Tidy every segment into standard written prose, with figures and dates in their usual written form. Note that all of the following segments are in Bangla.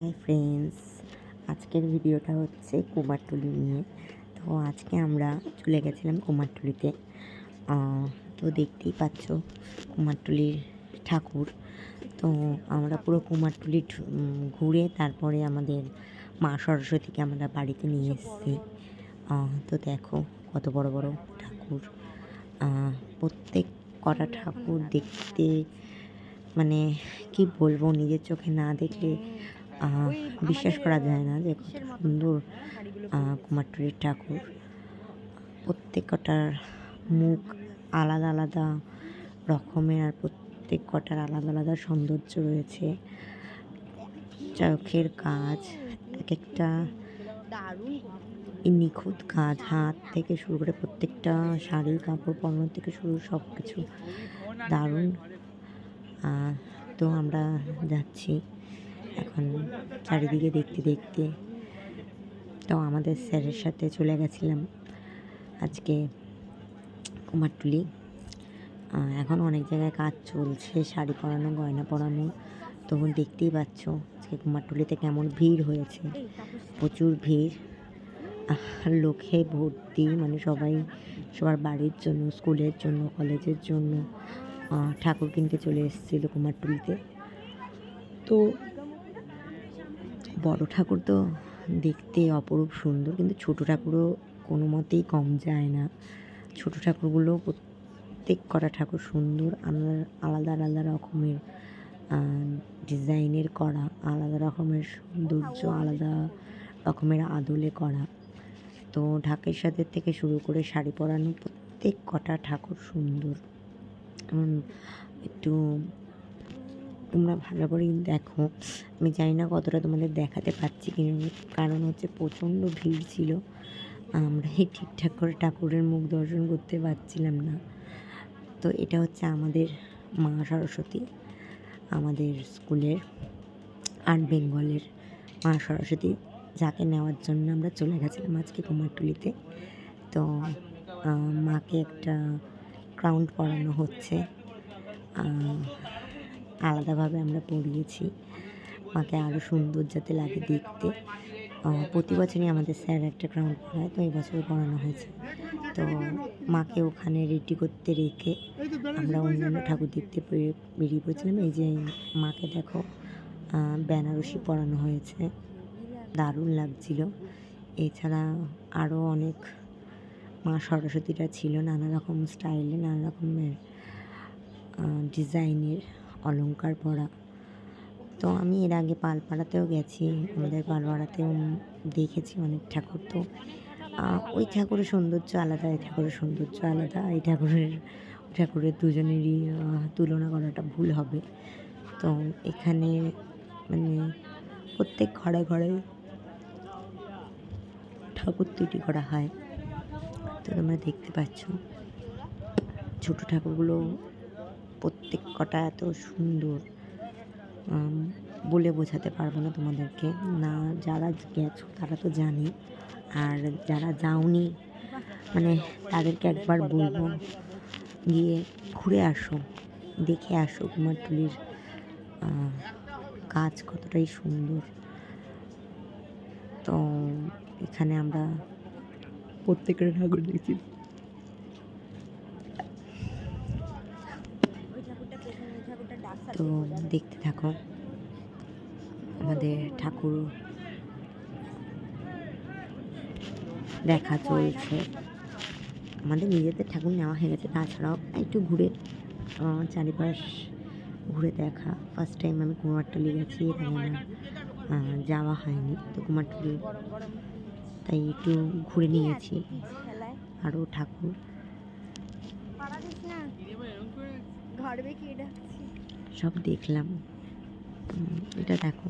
হাই ফ্রেন্ডস, আজকের ভিডিওটা হচ্ছে কুমারটুলি নিয়ে। তো আজকে আমরা চলে গেছিলাম কুমারটুলিতে। তো দেখতেই পাচ্ছ কুমারটুলির ঠাকুর। তো আমরা পুরো কুমারটুলি ঘুরে তারপরে আমাদের মা সরস্বতীকে আমরা বাড়িতে নিয়ে এসেছি। তো দেখো কত বড় বড় ঠাকুর। প্রত্যেক কটা ঠাকুর দেখতে মানে কি বলবো, নিজের চোখে না দেখলে বিশ্বাস করা যায় না যে কত সুন্দর কুমারটুলির ঠাকুর। প্রত্যেক কটার মুখ আলাদা আলাদা রকমের, আর প্রত্যেক কটার আলাদা আলাদা সৌন্দর্য রয়েছে। চোখের কাজ এক একটা নিখুঁত কাজ, হাত থেকে শুরু করে প্রত্যেকটা শাড়ি কাপড় পরানো থেকে শুরু সব কিছু দারুণ। তো আমরা যাচ্ছি এখন চারিদিকে দেখতে দেখতে। তো আমাদের স্যারের সাথে চলে গেছিলাম আজকে কুমারটুলি। এখন অনেক জায়গায় কাজ চলছে, শাড়ি পরানো, গয়না পরানো। তখন দেখতেই পাচ্ছ আজকে কুমারটুলিতে কেমন ভিড় হয়েছে, প্রচুর ভিড়, লোকে ভর্তি। মানে সবাই সবার বাড়ির জন্য, স্কুলের জন্য, কলেজের জন্য ঠাকুর কিনতে চলে এসেছিল কুমারটুলিতে। তো বড় ঠাকুর তো দেখতে অপরূপ সুন্দর, কিন্তু ছোট ঠাকুরও কোনো মতেই কম যায় না। ছোট ঠাকুরগুলো প্রত্যেক কটা ঠাকুর সুন্দর, আলাদা আলাদা রকমের ডিজাইনের করা, আলাদা রকমের সৌন্দর্য, আলাদা রকমের আদলে করা। তো ঢাকের সাথে থেকে শুরু করে শাড়ি পরানো প্রত্যেক কটা ঠাকুর সুন্দর। একটু তোমরা ভালো করেই দেখো। আমি জানি না কতটা তোমাদের দেখাতে পারছি, কিন্তু কারণ হচ্ছে প্রচণ্ড ভিড় ছিল, আমরা ঠিকঠাক করে ঠাকুরের মুখ দর্শন করতে পারছিলাম না। তো এটা হচ্ছে আমাদের মা সরস্বতী, আমাদের স্কুলের আর্ট বেঙ্গলের মা সরস্বতী, যাকে নেওয়ার জন্য আমরা চলে গেছিলাম আজকে কুমারটুলিতে। তো মাকে একটা ক্রাউন পরানো হচ্ছে, আলাদাভাবে আমরা পরিয়েছি মাকে আরও সুন্দর যাতে লাগে দেখতে। প্রতি বছরই আমাদের স্যার একটা ক্রাউন পরায়, তো এই বছর পরানো হয়েছে। তো মাকে ওখানে রেডি করতে রেখে আমরা অন্যান্য ঠাকুর দেখতে বেরিয়ে পড়েছিলাম। এই যে মাকে দেখো বেনারসি পরানো হয়েছে, দারুণ লাগছিল। এছাড়া আরও অনেক মা সরস্বতীরা ছিল নানা রকম স্টাইলে, নানা রকমের ডিজাইনের অলংকার পরা। তো আমি এর আগে পালপাড়াতেও গেছি, আমাদের পালপাড়াতেও দেখেছি অনেক ঠাকুর। তো ওই ঠাকুরের সৌন্দর্য আলাদা, এই ঠাকুরের সৌন্দর্য আলাদা। এই ঠাকুরের দুজনেরই তুলনা করাটা ভুল হবে। তো এখানে মানে প্রত্যেক ঘরে ঘরে ঠাকুর তৈরি করা হয়। তো তোমরা দেখতে পাচ্ছ ছোটো ঠাকুরগুলো প্রত্যেক কটা এত সুন্দর, বলে বোঝাতে পারবো না তোমাদেরকে। না যারা গেছো তারা তো জানে, আর যারা যাওনি মানে তাদেরকে একবার বলবো গিয়ে ঘুরে আসো, দেখে আসো কুমারটুলির কাজ কতটাই সুন্দর। তো এখানে আমরা প্রত্যেকের ঠাকুর দেখছি। তো দেখতে থাকো, আমাদের ঠাকুর দেখা চলছে। আমাদের নিজেদের ঠাকুর নেওয়া হয়ে গেছে, তাছাড়াও একটু ঘুরে চারিপাশ ঘুরে দেখা। ফার্স্ট টাইম আমি কুমারটুলি গেছি, এর আগে আমার যাওয়া হয়নি। তো কুমারটুলি তাই একটু ঘুরে নিয়েছি। আরও ঠাকুর সব দেখলাম। এটা দেখো,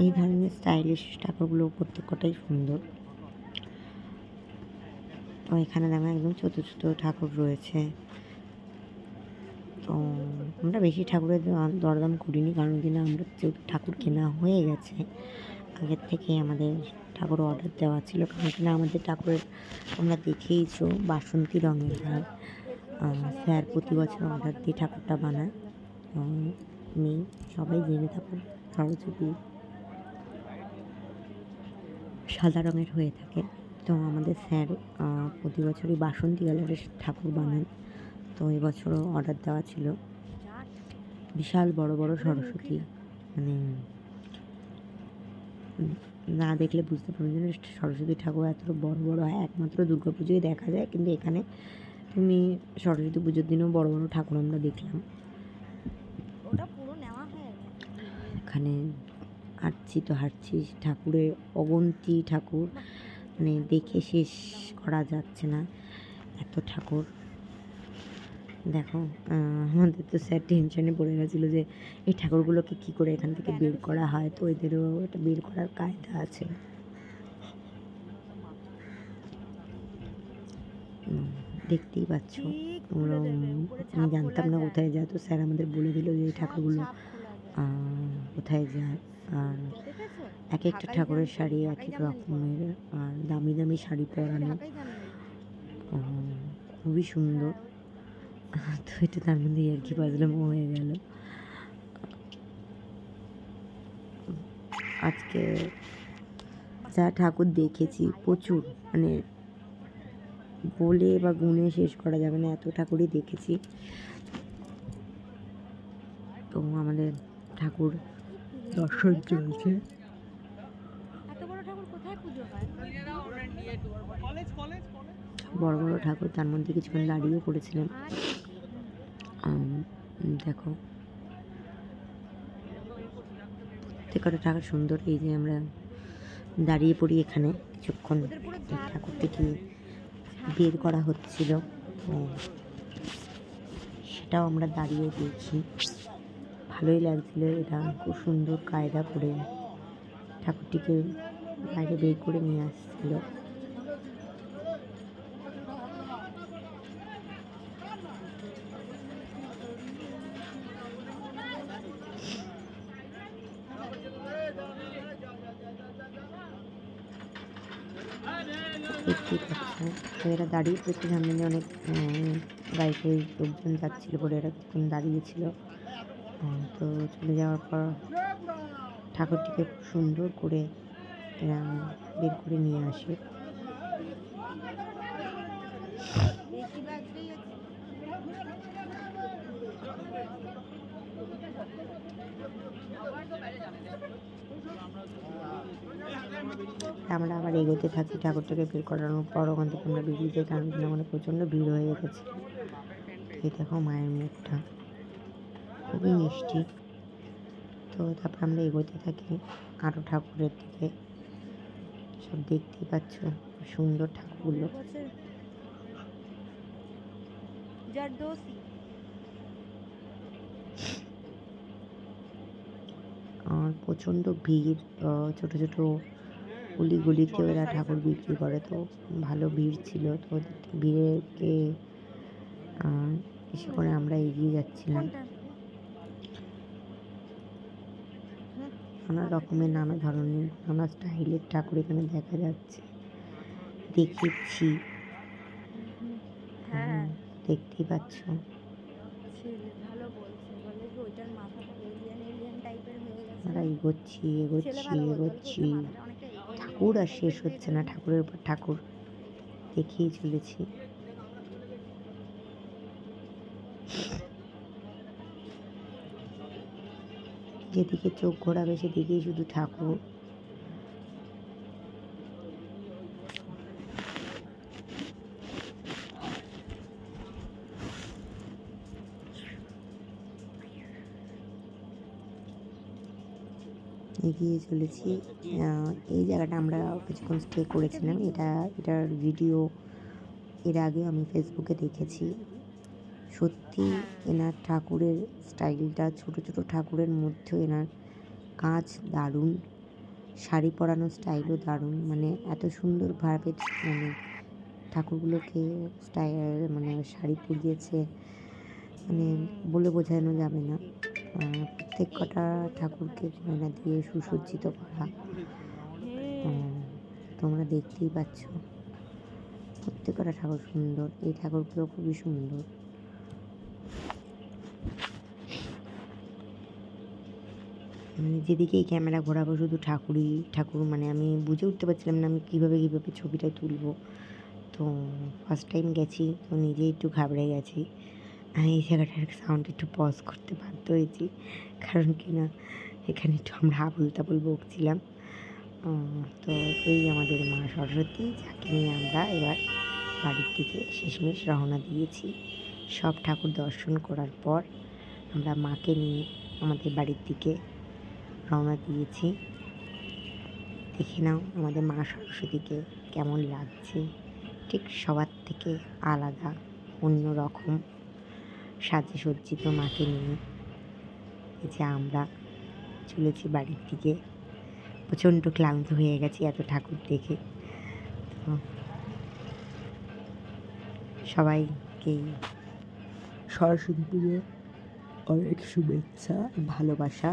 এই ধরনের স্টাইলিশ ঠাকুরগুলো প্রত্যেকটাই সুন্দর। তো এখানে দেখো একদম ছোটো ছোটো ঠাকুর রয়েছে। তো আমরা বেশি ঠাকুরের দরদাম করিনি, কারণ কিনা আমরা যেহেতু ঠাকুর কেনা হয়ে গেছে আগের থেকে, আমাদের ঠাকুর অর্ডার দেওয়া ছিল। কারণ কিনা আমাদের ঠাকুরের তোমরা দেখেইছো বাসন্তী রঙের হয়। স্যার প্রতি বছর অর্ডার দিয়ে ঠাকুরটা বানায়। নেই, সবাই জেনে থাকো সরস্বতী সাদা রঙের হয়ে থাকে। তো আমাদের স্যার প্রতি বছরই বাসন্তী কালারের ঠাকুর বানান। তো এবছরও অর্ডার দেওয়া ছিল বিশাল বড় বড় সরস্বতী, মানে না দেখলে বুঝতে পারবেন যে সরস্বতী ঠাকুর এত বড় বড় হয় একমাত্র দুর্গা পুজোয় দেখা যায়, কিন্তু এখানে তুমি সরস্বতী পুজোর দিনেও বড় বড় ঠাকুর আমরা দেখলাম। এখানে হাঁটছি ঠাকুরের অগন্তি ঠাকুর, মানে দেখে শেষ করা যাচ্ছে না এত ঠাকুর। দেখো আমাদের তো স্যার টেনশনে পড়ে গেছিলো যে এই ঠাকুরগুলোকে কী করে এখান থেকে বের করা হয়, তো এদেরও একটা বের করার কায়দা আছে। দেখতেই পাচ্ছ আমি জানতাম না কোথায় যায়, তো স্যার আমাদের বলে দিল যে এই ঠাকুরগুলো কোথায় যায়। আর এক একটা ঠাকুরের শাড়ি এক এক রকমের, আর দামি দামি শাড়ি পরানো, খুবই সুন্দর। তো এটা তার মধ্যে আর কি বাজলামও হয়ে গেল। আজকে যা ঠাকুর দেখেছি প্রচুর, মানে বলে বা গুণে শেষ করা যাবে না, এত ঠাকুরই দেখেছি। তো আমাদের ঠাকুর দর্শন চলছে। বড় বড় ঠাকুর, তার মধ্যে কিছুক্ষণ দাঁড়িয়েও পড়েছিলাম। দেখো প্রত্যেকটা ঠাকুর সুন্দর। এই যে আমরা দাঁড়িয়ে পড়ি এখানে কিছুক্ষণ, ঠাকুরটিকে বের করা হচ্ছিল, সেটাও আমরা দাঁড়িয়ে দেখি, ভালোই লাগছিল। এটা খুব সুন্দর কায়দা করে ঠাকুরটিকে বাইরে বের করে নিয়ে আসছিল। দেখতেই পাচ্ছ, তো এরা দাঁড়িয়ে পড়েছে, সামনে অনেক গাড়িতে লোকজন যাচ্ছিল বলে এরা কিছুক্ষণ দাঁড়িয়েছিল। তো চলে যাওয়ার পর ঠাকুরটিকে খুব সুন্দর করে এরা বের করে নিয়ে আসে। আমরা আবার এগোতে থাকি ঠাকুরটাকে বের করানোর পর। ওখান থেকে আমরা বেরিয়ে যাই, কারণ ওখানে প্রচণ্ড ভিড় হয়ে গেছে। এই দেখো মায়ের মুখটা খুবই মিষ্টি। তো তারপর আমরা এগোতে থাকি আরও ঠাকুরের দিকে, সব দেখতেই পাচ্ছ সুন্দর ঠাকুরগুলো। আর প্রচণ্ড ভিড়, ছোট ছোট গলিতেও এরা ঠাকুর বিক্রি করে, তো ভালো ভিড় ছিল। তো ভিড়কে এসে করে আমরা এগিয়ে যাচ্ছিলাম। নানা রকমের নানা ধরনের নানা স্টাইলের ঠাকুর এখানে দেখা যাচ্ছে, দেখেছি। দেখতেই পাচ্ছ আমরা এগোচ্ছি ঠাকুর আর শেষ হচ্ছে না, ঠাকুরের উপর ঠাকুর দেখিয়ে চলেছি। যেদিকে চোখ ঘোরাবে সেদিকেই শুধু ঠাকুর। এগিয়ে চলেছি। এই জায়গাটা আমরা কিছুক্ষণ স্টে করেছিলাম। এটার ভিডিও এর আগে আমি ফেসবুকে দেখেছি। সত্যি এনার ঠাকুরের স্টাইলটা, ছোট ছোট ঠাকুরের মধ্যেও এনার কাজ দারুণ, শাড়ি পরানোর স্টাইলও দারুণ, মানে এত সুন্দরভাবে মানে ঠাকুরগুলোকে মানে শাড়ি পরিয়েছে, মানে বলে বোঝানো যাবে না। প্রত্যেক কটা ঠাকুরকে গয়না দিয়ে সুসজ্জিত করা, তোমরা দেখতেই পাচ্ছ প্রত্যেক কটা ঠাকুর সুন্দর। এই ঠাকুরগুলো খুবই সুন্দর। মানে যেদিকেই ক্যামেরা ঘোরাবো শুধু ঠাকুরই ঠাকুর, মানে আমি বুঝে উঠতে পারছিলাম না আমি কীভাবে ছবিটা তুলবো। তো ফার্স্ট টাইম গেছি, তো নিজেই একটু ঘাবড়ে গেছি। এই জায়গাটার সাউন্ড একটু পজ করতে বাধ্য হয়েছি, কারণ কি না এখানে একটু আমরা আবোল তাবোল বকছিলাম। তো এই আমাদের মা সরস্বতী, যাকে নিয়ে আমরা এবার বাড়ির দিকে শেষমেশ রওনা দিয়েছি। সব ঠাকুর দর্শন করার পর আমরা মাকে নিয়ে আমাদের বাড়ির দিকে রওনা দিয়েছি। দেখে নাও আমাদের মা সরস্বতীকে কেমন লাগছে, ঠিক সবার থেকে আলাদা, অন্য রকম সাজে সজ্জিত মাকে নিয়ে এই যে আমরা চলেছি বাড়ির দিকে। প্রচণ্ড ক্লান্ত হয়ে গেছি এত ঠাকুর দেখে। তো সবাইকেই সরস্বতী পুজোর অনেক শুভেচ্ছা, ভালোবাসা।